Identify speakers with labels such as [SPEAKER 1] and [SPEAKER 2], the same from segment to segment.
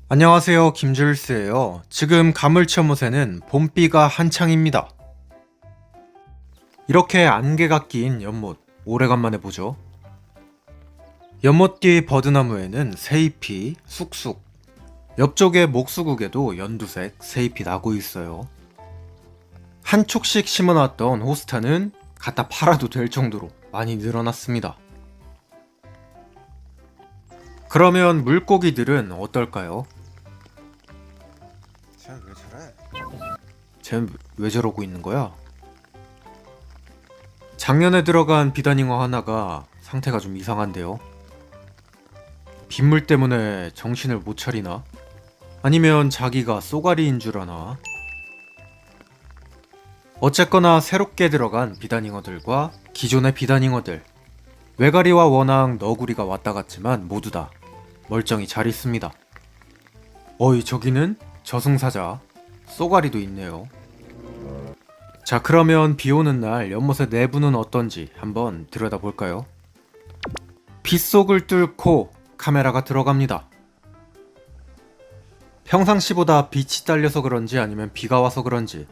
[SPEAKER 1] 안녕하세요, 김줄스예요. 지금 가물치연못에는 봄비가 한창입니다. 이렇게 안개가 낀 연못, 오래간만에 보죠. 연못 뒤 버드나무에는 새잎이 쑥쑥, 옆쪽의 목수국에도 연두색 새잎이 나고 있어요. 한 촉씩 심어놨던 호스타는 갖다 팔아도 될 정도로 많이 늘어났습니다. 그러면 물고기들은 어떨까요?
[SPEAKER 2] 쟤는 왜 저래?
[SPEAKER 1] 쟤는 왜 저러고 있는 거야? 작년에 들어간 비단잉어 하나가 상태가 좀 이상한데요. 빗물 때문에 정신을 못 차리나? 아니면 자기가 쏘가리인 줄 아나? 어쨌거나 새롭게 들어간 비단잉어들과 기존의 비단잉어들, 외가리와 워낙 너구리가 왔다 갔지만 모두 다 멀쩡히 잘 있습니다. 어이, 저기는 저승사자 쏘가리도 있네요. 자, 그러면 비 오는 날 연못의 내부는 어떤지 한번 들여다볼까요? 빗속을 뚫고 카메라가 들어갑니다. 평상시보다 빛이 딸려서 그런지 아니면 비가 와서 그런지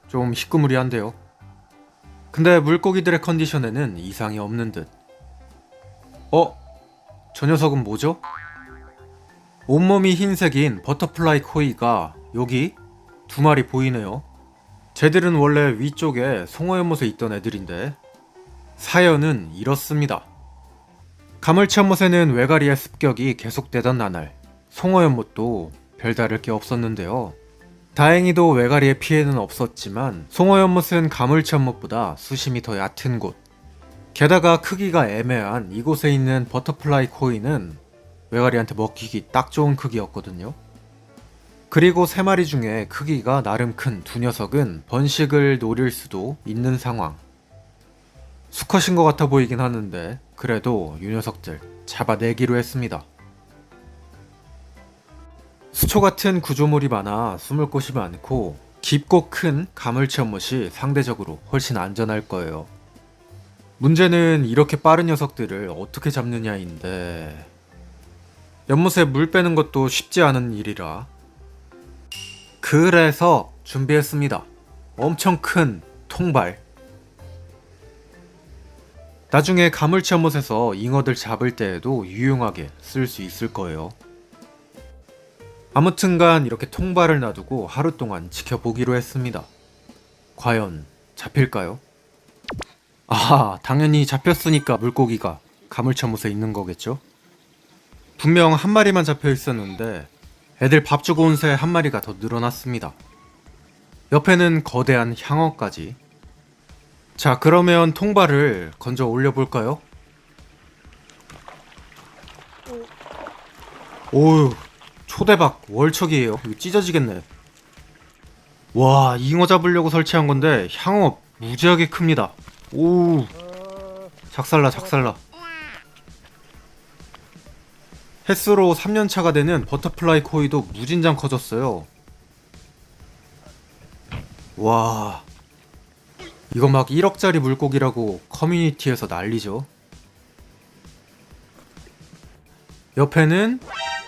[SPEAKER 1] 좀 희끄무리한데요. 근데 물고기들의 컨디션에는 이상이 없는 듯. 저 녀석은 뭐죠? 온몸이 흰색인 버터플라이 코이가 여기 두 마리 보이네요. 쟤들은 원래 위쪽에 송어연못에 있던 애들인데 사연은 이렇습니다. 가물치연못에는 외가리의 습격이 계속되던 나날 송어연못도 별다를 게 없었는데요. 다행히도 외가리의 피해는 없었지만 송어연못은 가물치연못보다 수심이 더 얕은 곳, 게다가 크기가 애매한 이곳에 있는 버터플라이 코이는 외가리한테 먹히기 딱 좋은 크기였거든요. 그리고 세 마리 중에 크기가 나름 큰 두 녀석은 번식을 노릴 수도 있는 상황. 수컷인 것 같아 보이긴 하는데 그래도 이 녀석들 잡아내기로 했습니다. 수초 같은 구조물이 많아 숨을 곳이 많고 깊고 큰 가물치연못이 상대적으로 훨씬 안전할 거예요. 문제는 이렇게 빠른 녀석들을 어떻게 잡느냐인데 연못에 물 빼는 것도 쉽지 않은 일이라 그래서 준비했습니다. 엄청 큰 통발. 나중에 가물치연못에서 잉어들 잡을 때에도 유용하게 쓸 수 있을 거예요. 아무튼간 이렇게 통발을 놔두고 하루 동안 지켜보기로 했습니다. 과연 잡힐까요? 아, 당연히 잡혔으니까 물고기가 가물치연못에 있는 거겠죠? 분명 한 마리만 잡혀 있었는데 애들 밥 주고 온 새 한 마리가 더 늘어났습니다. 옆에는 거대한 향어까지. 자, 그러면 통발을 건져 올려볼까요? 오우, 초대박 월척이에요. 이거 찢어지겠네. 와, 잉어 잡으려고 설치한 건데 향어 무지하게 큽니다. 오우, 작살나 작살나. 햇수로 3년차가 되는 버터플라이 코이도 무진장 커졌어요. 와, 이거 막 1억짜리 물고기라고 커뮤니티에서 난리죠. 옆에는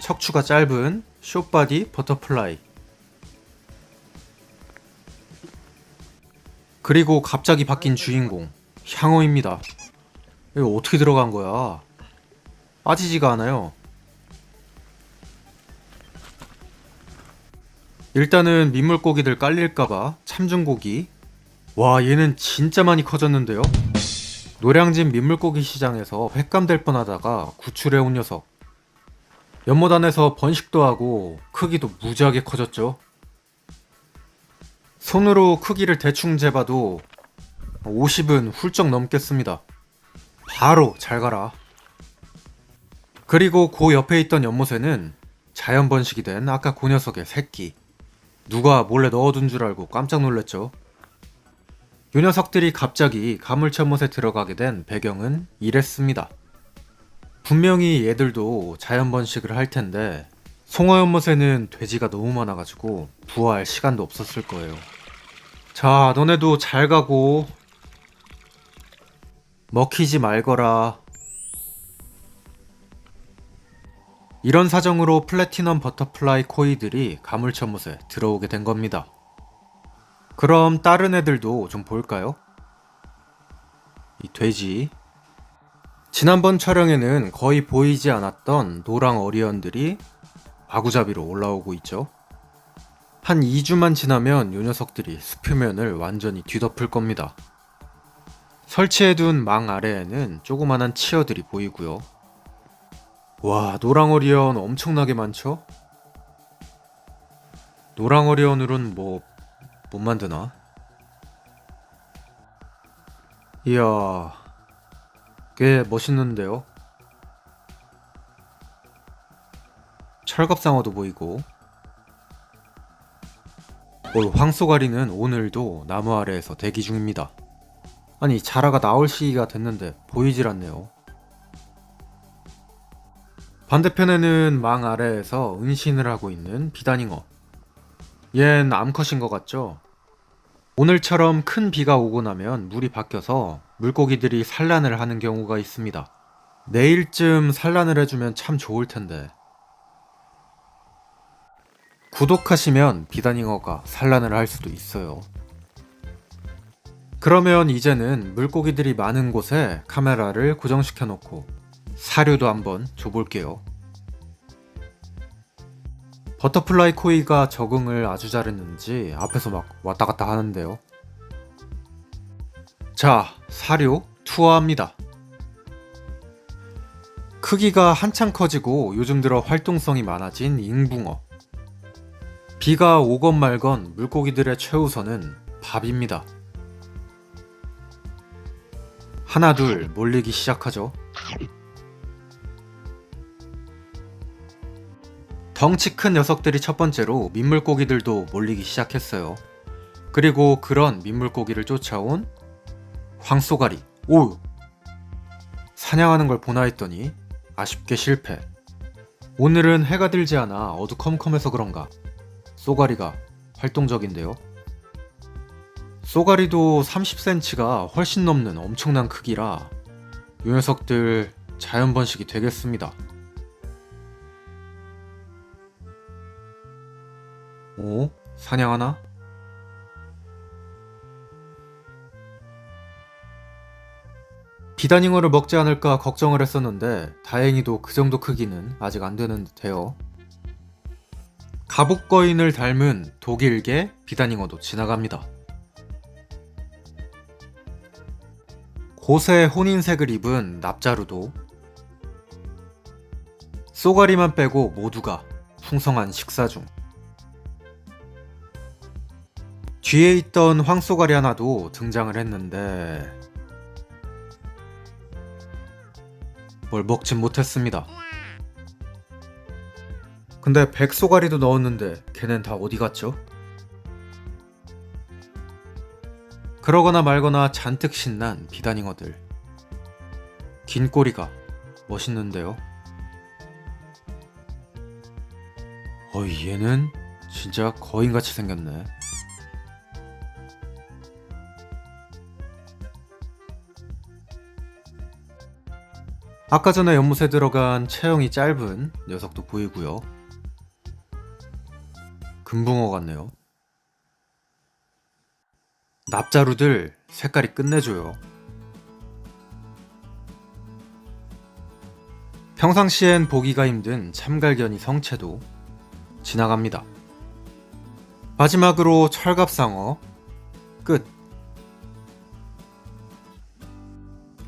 [SPEAKER 1] 척추가 짧은 숏바디 버터플라이. 그리고 갑자기 바뀐 주인공 향어입니다. 이거 어떻게 들어간 거야? 빠지지가 않아요. 일단은 민물고기들 깔릴까봐 참중고기. 와, 얘는 진짜 많이 커졌는데요? 노량진 민물고기 시장에서 횟감될 뻔하다가 구출해온 녀석. 연못 안에서 번식도 하고 크기도 무지하게 커졌죠. 손으로 크기를 대충 재봐도 50은 훌쩍 넘겠습니다. 바로 잘 가라. 그리고 그 옆에 있던 연못에는 자연 번식이 된 아까 그 녀석의 새끼. 누가 몰래 넣어둔 줄 알고 깜짝 놀랐죠. 요 녀석들이 갑자기 가물치연못에 들어가게 된 배경은 이랬습니다. 분명히 얘들도 자연 번식을 할 텐데 송어연못에는 돼지가 너무 많아가지고 부화할 시간도 없었을 거예요. 자, 너네도 잘 가고 먹히지 말거라. 이런 사정으로 플래티넘 버터플라이 코이들이 가물쳐못에 들어오게 된 겁니다. 그럼 다른 애들도 좀 볼까요? 이 돼지. 지난번 촬영에는 거의 보이지 않았던 노랑 어리언들이 아구잡이로 올라오고 있죠. 한 2주만 지나면 요 녀석들이 숲 표면을 완전히 뒤덮을 겁니다. 설치해둔 망 아래에는 조그만한 치어들이 보이고요. 와, 노랑어리언 엄청나게 많죠? 노랑어리언으로는 뭐 못 만드나? 이야, 꽤 멋있는데요? 철갑상어도 보이고. 황쏘가리는 오늘도 나무 아래에서 대기 중입니다. 아니, 자라가 나올 시기가 됐는데 보이질 않네요. 반대편에는 망 아래에서 은신을 하고 있는 비단잉어. 얜 암컷인 것 같죠? 오늘처럼 큰 비가 오고 나면 물이 바뀌어서 물고기들이 산란을 하는 경우가 있습니다. 내일쯤 산란을 해주면 참 좋을 텐데. 구독하시면 비단잉어가 산란을 할 수도 있어요. 그러면 이제는 물고기들이 많은 곳에 카메라를 고정시켜 놓고 사료도 한번 줘볼게요. 버터플라이 코이가 적응을 아주 잘했는지 앞에서 막 왔다 갔다 하는데요. 자, 사료 투하합니다. 크기가 한창 커지고 요즘 들어 활동성이 많아진 잉붕어. 비가 오건 말건 물고기들의 최우선은 밥입니다. 하나 둘 몰리기 시작하죠. 덩치 큰 녀석들이 첫 번째로 민물고기들도 몰리기 시작했어요. 그리고 그런 민물고기를 쫓아온 황쏘가리. 오! 사냥하는 걸 보나 했더니 아쉽게 실패. 오늘은 해가 들지 않아 어두컴컴해서 그런가 쏘가리가 활동적인데요. 쏘가리도 30cm가 훨씬 넘는 엄청난 크기라 이 녀석들 자연 번식이 되겠습니다. 오? 사냥하나? 비단잉어를 먹지 않을까 걱정을 했었는데 다행히도 그 정도 크기는 아직 안 되는 듯해요. 갑옷거인을 닮은 독일계 비단잉어도 지나갑니다. 고세 혼인색을 입은 납자루도. 쏘가리만 빼고 모두가 풍성한 식사 중. 뒤에 있던 황쏘가리 하나도 등장을 했는데 뭘 먹진 못했습니다. 근데 백쏘가리도 넣었는데 걔넨 다 어디 갔죠? 그러거나 말거나 잔뜩 신난 비단잉어들. 긴 꼬리가 멋있는데요. 얘는 진짜 거인같이 생겼네. 아까 전에 연못에 들어간 체형이 짧은 녀석도 보이고요. 금붕어 같네요. 납자루들 색깔이 끝내줘요. 평상시엔 보기가 힘든 참갈견이 성체도 지나갑니다. 마지막으로 철갑상어 끝.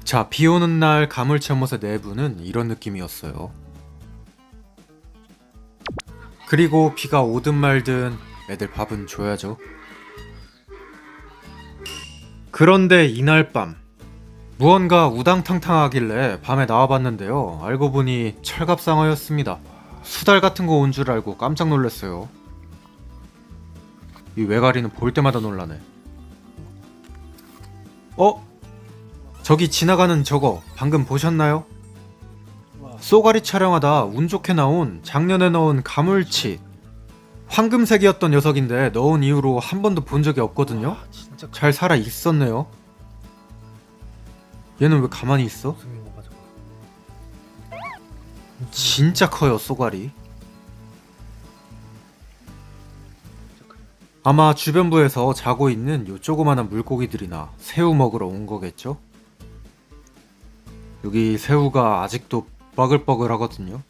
[SPEAKER 1] 자, 비오는 날 가물치연못의 내부는 이런 느낌이었어요. 그리고 비가 오든 말든 애들 밥은 줘야죠. 그런데 이날 밤 무언가 우당탕탕하길래 밤에 나와봤는데요. 알고 보니 철갑상어였습니다. 수달 같은 거 온 줄 알고 깜짝 놀랐어요. 이 외가리는 볼 때마다 놀라네. 저기 지나가는 저거 방금 보셨나요? 쏘가리 촬영하다 운 좋게 나온 작년에 넣은 가물치. 황금색이었던 녀석인데 넣은 이후로 한 번도 본 적이 없거든요. 잘 살아 있었네요. 얘는 왜 가만히 있어? 진짜 커요, 쏘가리. 아마 주변부에서 자고 있는 요 조그만한 물고기들이나 새우 먹으러 온 거겠죠? 여기 새우가 아직도 버글버글 하거든요.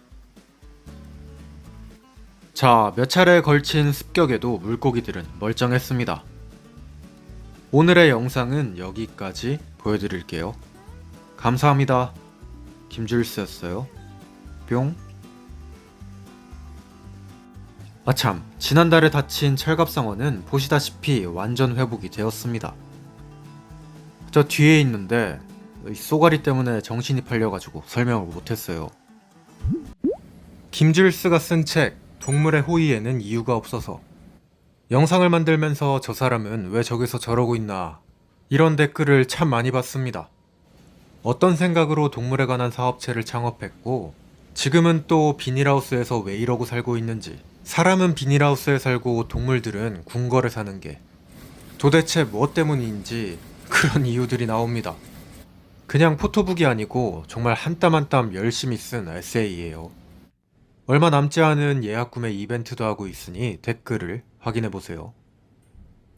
[SPEAKER 1] 자, 몇 차례에 걸친 습격에도 물고기들은 멀쩡했습니다. 오늘의 영상은 여기까지 보여드릴게요. 감사합니다. 김줄스였어요. 뿅. 아참, 지난달에 다친 철갑상어는 보시다시피 완전 회복이 되었습니다. 저 뒤에 있는데 이 쏘가리 때문에 정신이 팔려가지고 설명을 못했어요. 김줄스가 쓴 책 동물의 호의에는 이유가 없어서. 영상을 만들면서 저 사람은 왜 저기서 저러고 있나 이런 댓글을 참 많이 받습니다. 어떤 생각으로 동물에 관한 사업체를 창업했고 지금은 또 비닐하우스에서 왜 이러고 살고 있는지, 사람은 비닐하우스에 살고 동물들은 궁궐에 사는 게 도대체 무엇 때문인지 그런 이유들이 나옵니다. 그냥 포토북이 아니고 정말 한 땀 한 땀 열심히 쓴 에세이예요. 얼마 남지 않은 예약 구매 이벤트도 하고 있으니 댓글을 확인해보세요.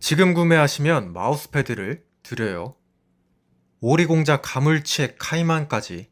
[SPEAKER 1] 지금 구매하시면 마우스패드를 드려요. 오리공작 가물치액 카이만까지